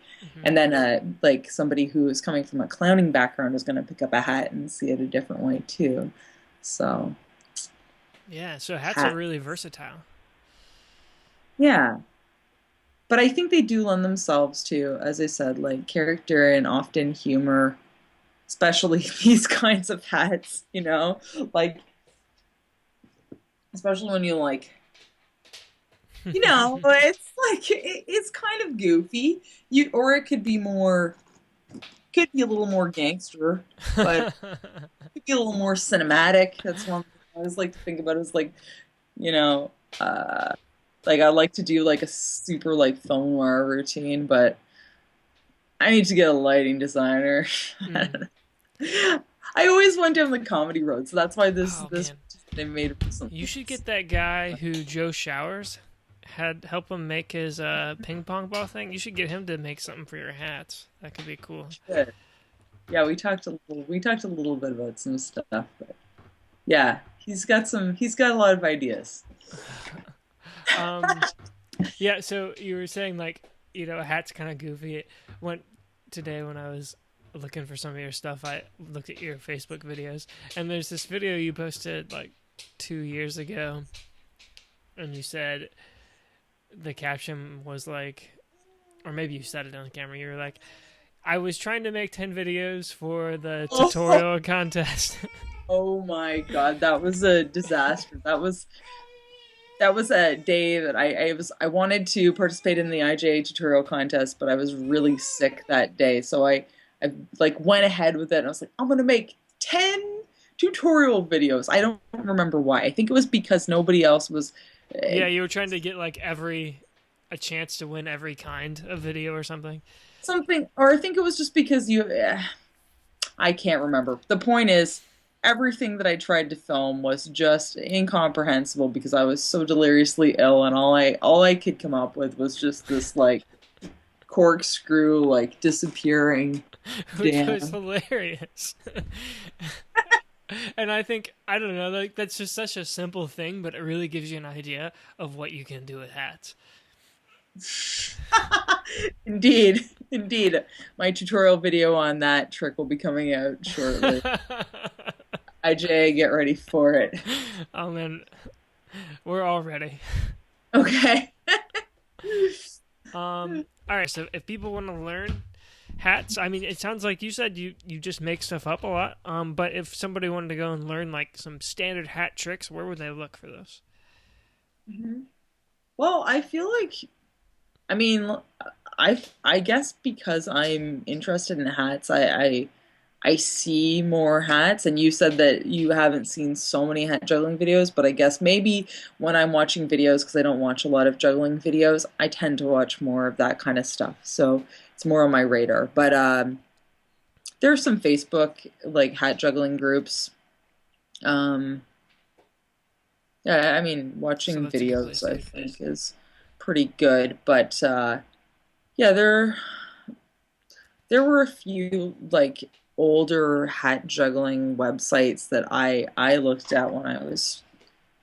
And then like somebody who is coming from a clowning background is going to pick up a hat and see it a different way too. So yeah, so hats are really versatile. yeah. But I think they do lend themselves to, as I said, like character and often humor, especially these kinds of hats, you know? Like, especially when you like, you know, it's like, it's kind of goofy. Or it could be more, could be a little more gangster, but it could be a little more cinematic. That's one thing I always like to think about is like, you know, like I like to do like a super like film noir routine, but I need to get a lighting designer. I always went down the comedy road, so that's why this they made recently. You should get that guy who Joe Showers had help him make his ping pong ball thing. You should get him to make something for your hats. That could be cool. Good. Yeah, we talked a little bit about some stuff, but yeah, he's got a lot of ideas. Yeah, so you were saying like, you know, a hat's kind of goofy. Today when I was looking for some of your stuff, I looked at your Facebook videos, and there's this video you posted like 2 years ago, and you said the caption was like, or maybe you said it on the camera, you were like, I was trying to make 10 videos for the tutorial contest. Oh my god, that was a disaster. That was a day that I wanted to participate in the IJA tutorial contest, but I was really sick that day. So I like went ahead with it, and I was like, I'm gonna make 10 tutorial videos. I don't remember why. I think it was because nobody else was. Yeah, you were trying to get like a chance to win every kind of video or something. Or I think it was just because I can't remember. The point is, everything that I tried to film was just incomprehensible because I was so deliriously ill, and all I could come up with was just this like corkscrew like disappearing which was hilarious. And I don't know, like that's just such a simple thing, but it really gives you an idea of what you can do with hats. Indeed. My tutorial video on that trick will be coming out shortly. IJ, get ready for it. Oh man, we're all ready. Okay. All right. So if people want to learn hats, I mean, it sounds like you said you just make stuff up a lot. But if somebody wanted to go and learn like some standard hat tricks, where would they look for those? Mm-hmm. Well, I feel like, I mean, I guess because I'm interested in hats, I see more hats, and you said that you haven't seen so many hat juggling videos, but I guess maybe when I'm watching videos, because I don't watch a lot of juggling videos, I tend to watch more of that kind of stuff, so it's more on my radar. But there are some Facebook like hat juggling groups. Yeah, I mean, watching videos I think is pretty good, but yeah, there were a few like older hat juggling websites that I looked at when I was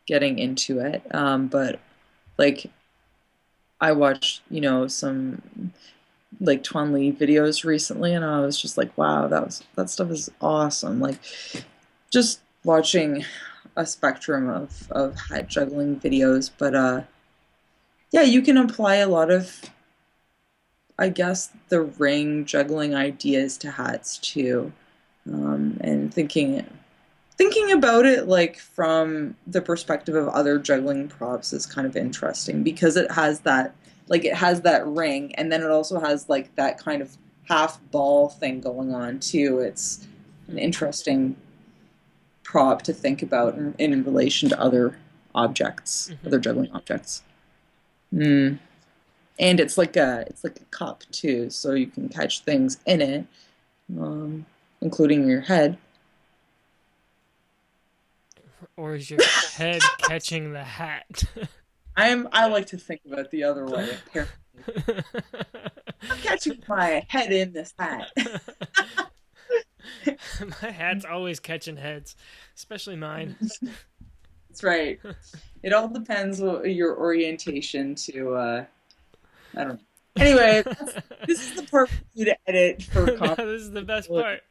getting into it. But like I watched, you know, some like Tuan Lee videos recently, and I was just like, wow, that stuff is awesome. Like just watching a spectrum of hat juggling videos. But yeah, you can apply a lot of, I guess, the ring juggling ideas to hats too, and thinking about it like from the perspective of other juggling props is kind of interesting because it has that ring, and then it also has like that kind of half ball thing going on too. It's an interesting prop to think about in relation to other objects, other juggling objects. And it's like a cup too, so you can catch things in it, including your head. Or is your head catching the hat? I like to think about it the other way. Apparently, I'm catching my head in this hat. My hat's always catching heads, especially mine. That's right. It all depends on your orientation to, I don't know. Anyway, this is the part for you to edit for No, this is the best part.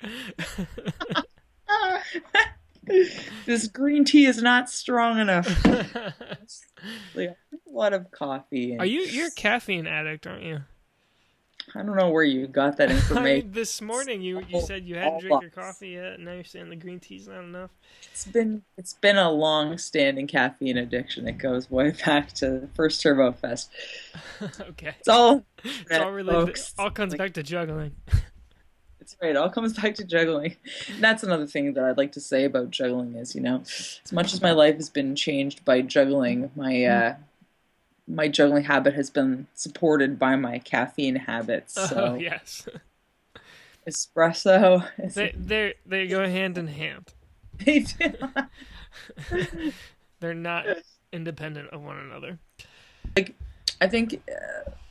This green tea is not strong enough. Like, I drink a lot of coffee, Are and you're a caffeine addict, aren't you? I don't know where you got that I information. mean, this morning you said you hadn't All drank your lies. coffee yet, and now you're saying the green tea's not enough. It's been a long-standing caffeine addiction. It goes way back to the first Turbo Fest. Okay. It's all It's internet, all related. folks. All comes Like, back to juggling. it's right. It all comes back to juggling. And that's another thing that I'd like to say about juggling is, as much as my life has been changed by juggling, my juggling habit has been supported by my caffeine habits. Oh So yes, espresso is they go hand in hand. they do. They're not independent of one another. I think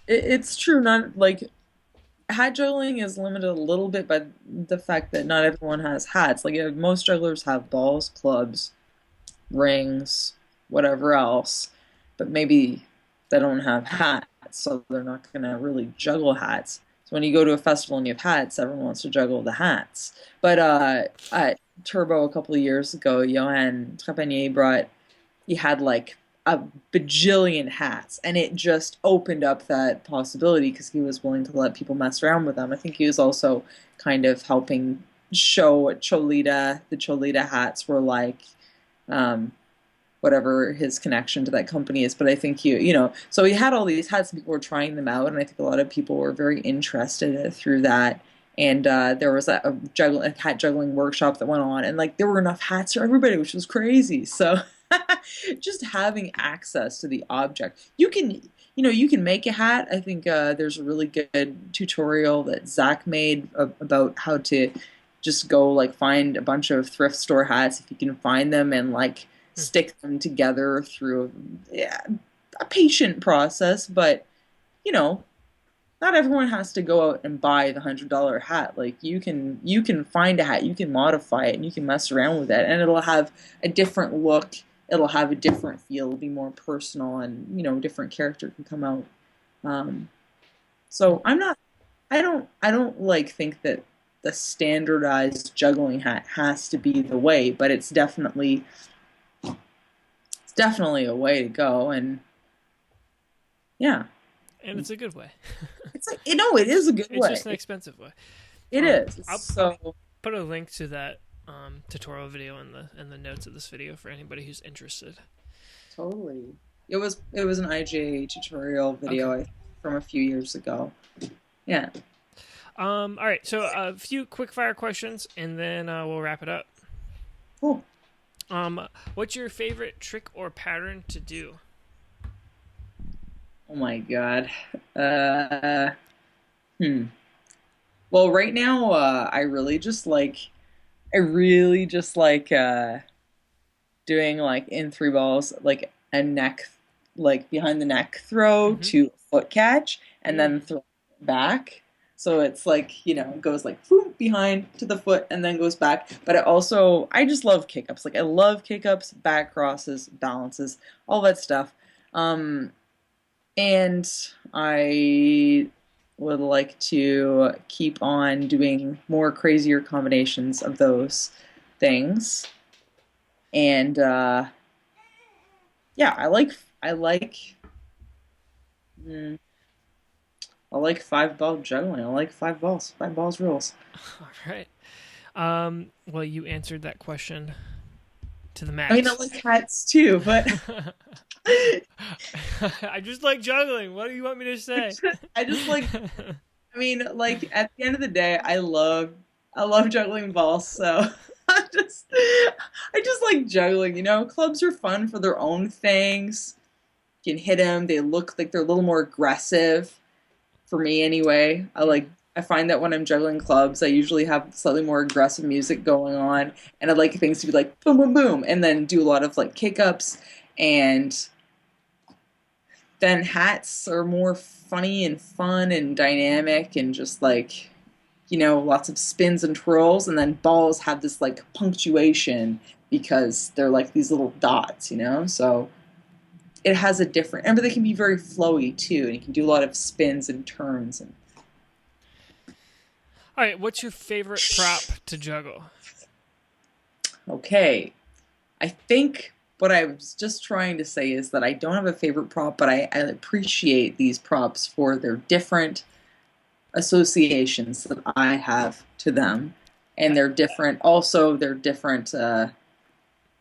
it's true. Not like hat juggling is limited a little bit by the fact that not everyone has hats. Like most jugglers have balls, clubs, rings, whatever else, but maybe they don't have hats, so they're not gonna really juggle hats. So when you go to a festival and you have hats, everyone wants to juggle the hats. But at Turbo a couple of years ago, Johan Trepanier he had like a bajillion hats, and it just opened up that possibility because he was willing to let people mess around with them. I think he was also kind of helping show what the Cholita hats were like, um, whatever his connection to that company is. But I think so he had all these hats and people were trying them out, and I think a lot of people were very interested through that. And there was a hat juggling workshop that went on, and like there were enough hats for everybody, which was crazy. So just having access to the object, you can make a hat. I think there's a really good tutorial that Zach made about how to just go like find a bunch of thrift store hats if you can find them and like stick them together through a patient process. But you know, not everyone has to go out and buy the $100 hat. Like you can find a hat, you can modify it, and you can mess around with it, and it'll have a different look. It'll have a different feel. It'll be more personal, and a different character can come out. So I'm not. I don't like think that the standardized juggling hat has to be the way, but it's definitely a way to go, and yeah, And it's a good way. it's like it is a good It's way. just an expensive way. It is. I'll put a link to that tutorial video in the notes of this video for anybody who's interested. Totally. It was an IJA tutorial video Okay. from a few years ago. Yeah. All right. So a few quick fire questions, and then we'll wrap it up. Cool. What's your favorite trick or pattern to do? Oh my God. Hmm. Well, right now, I really just like doing like in three balls, like a neck, like behind the neck throw Mm-hmm. to foot catch, and then throw it back. So it's like, it goes like whoop, behind to the foot and then goes back. But I just love kick ups. Like I love kick ups, back crosses, balances, all that stuff. And I would like to keep on doing more crazier combinations of those things. And yeah, mm, I like 5 ball juggling. I like 5 balls. 5 balls rules. All right. Well, you answered that question to the I mean, I max. like hats too, but I just like juggling. What do you want me to say? I just like. I mean, like at the end of the day, I love juggling balls. So I just like juggling. Clubs are fun for their own things. You can hit them. They look like they're a little more aggressive. For me, anyway, I find that when I'm juggling clubs, I usually have slightly more aggressive music going on, and I like things to be like boom, boom, boom, and then do a lot of like kick ups, and then hats are more funny and fun and dynamic and just like lots of spins and twirls, and then balls have this like punctuation because they're like these little dots, so it has a different, but they can be very flowy too, and you can do a lot of spins and turns. And All right, what's your favorite prop to juggle? okay, I think what I was just trying to say is that I don't have a favorite prop, but I appreciate these props for their different associations that I have to them, and their different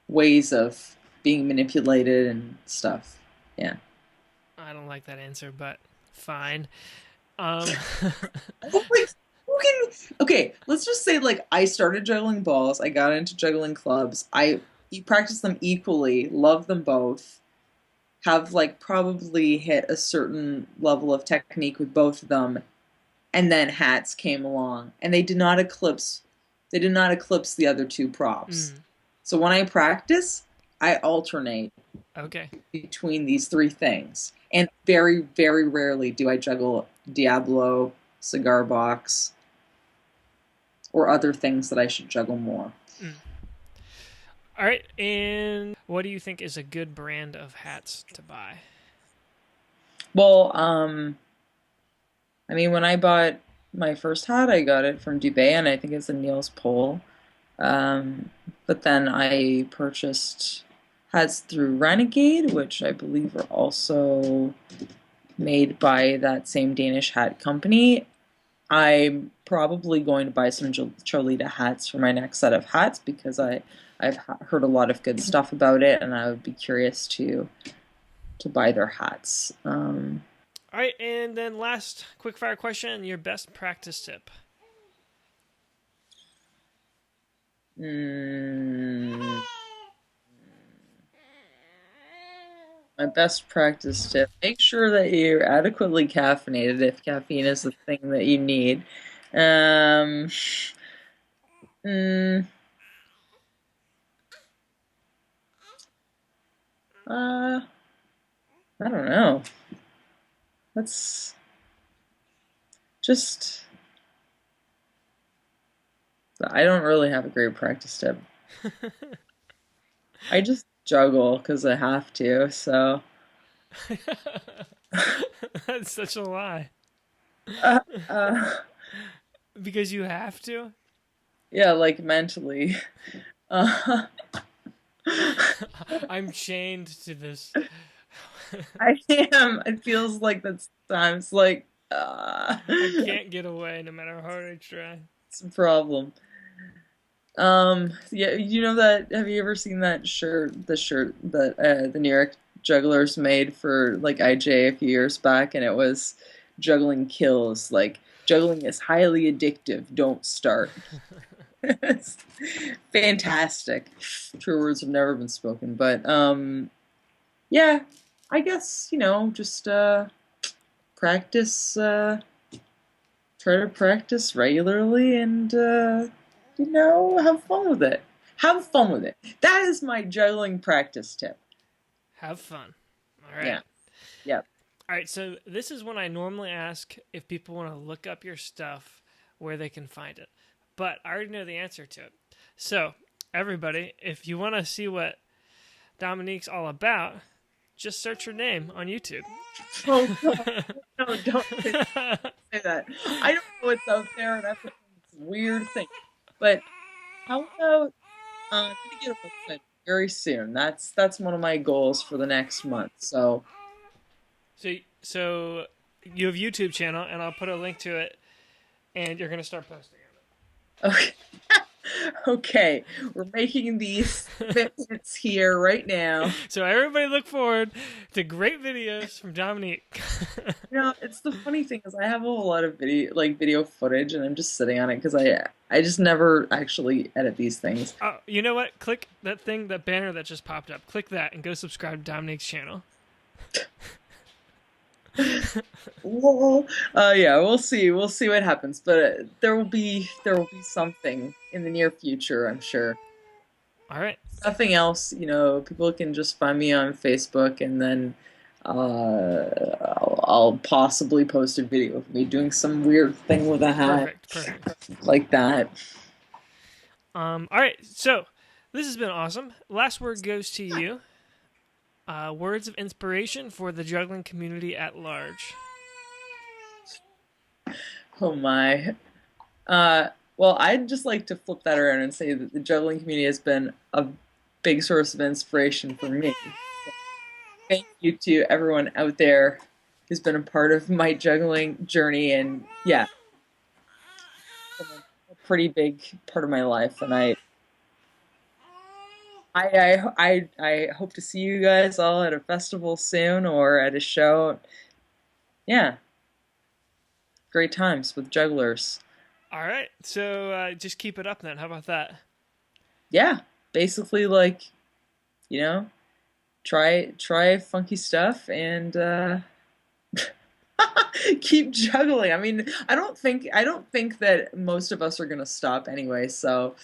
ways of being manipulated and stuff. Yeah. I don't like that answer, but fine. Okay, let's just say like I started juggling balls, I got into juggling clubs, I practice them equally, love them both, have like probably hit a certain level of technique with both of them, and then hats came along, and they did not eclipse the other two props. So when I practice, I alternate between these three things, and very, very rarely do I juggle Diablo, cigar box, or other things that I should juggle more. All right, and what do you think is a good brand of hats to buy? Well, I mean, when I bought my first hat, I got it from Dubai, and I think it's a Niels Pole. But then I purchased hats through Renegade, which I believe are also made by that same Danish hat company. I'm probably going to buy some Cholita hats for my next set of hats because I've heard a lot of good stuff about it, and I would be curious to buy their hats. All right, and then last quickfire question: your best practice tip. My best practice tip: make sure that you're adequately caffeinated if caffeine is the thing that you need. I don't know. That's just. I don't really have a great practice tip. I just juggle because I have to, so. That's such a lie. Because you have to? Yeah, like mentally. I'm chained to this. I am. It feels like that's times like. I can't get away no matter how hard I try. It's a problem. Yeah, you know that, have you ever seen that shirt, the shirt that the New York Jugglers made for like IJ a few years back, and it was juggling kills, like juggling is highly addictive, don't start. It's fantastic. True words have never been spoken, but yeah, I guess, just practice, try to practice regularly, and have fun with it. Have fun with it. That is my juggling practice tip. Have fun. All right. Yeah. Yep. All right, so this is when I normally ask if people want to look up your stuff, where they can find it. But I already know the answer to it. So, everybody, if you want to see what Dominique's all about, just search her name on YouTube. Oh, no, don't say that. I don't know what's out there, and I've heard some weird things. But how about I'm gonna get a website very soon. That's one of my goals for the next month. So you have a YouTube channel, and I'll put a link to it, and you're gonna start posting on it. Okay. Okay, we're making these commitments here right now. So everybody look forward to great videos from Dominique. It's the funny thing is I have a whole lot of video footage, and I'm just sitting on it because I just never actually edit these things. Oh, you know what? Click that banner that just popped up. Click that and go subscribe to Dominique's channel. Well, yeah, we'll see what happens, but there will be something in the near future, I'm sure. All right. Nothing else, people can just find me on Facebook, and then I'll possibly post a video of me doing some weird thing with a hat. Perfect. like that. All right, so this has been awesome. Last word goes to you. Words of inspiration for the juggling community at large. Oh my. Well, I'd just like to flip that around and say that the juggling community has been a big source of inspiration for me. Thank you to everyone out there who's been a part of my juggling journey, and yeah, it's been a pretty big part of my life. And I hope to see you guys all at a festival soon or at a show. Yeah, great times with jugglers. All right, so just keep it up then. How about that? Yeah, basically like, you know, try funky stuff and keep juggling. I mean, I don't think that most of us are gonna stop anyway. So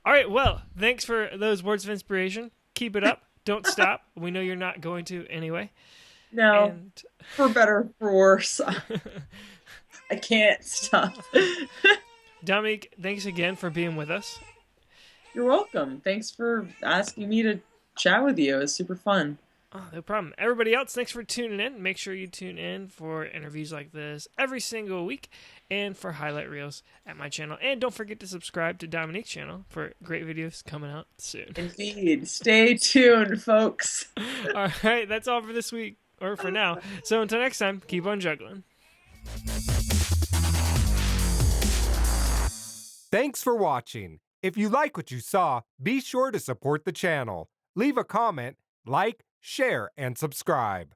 All right, well, thanks for those words of inspiration. Keep it up. Don't stop. We know you're not going to anyway. no, And for better or for worse, I can't stop. Dominique, thanks again for being with us. You're welcome. Thanks for asking me to chat with you. It was super fun. Oh, no problem. Everybody else, thanks for tuning in. Make sure you tune in for interviews like this every single week and for highlight reels at my channel. And don't forget to subscribe to Dominique's channel for great videos coming out soon. Indeed. Stay tuned, folks. All right, that's all for this week, or for now. So until next time, keep on juggling. Thanks for watching. If you like what you saw, be sure to support the channel. Leave a comment, like, share, and subscribe.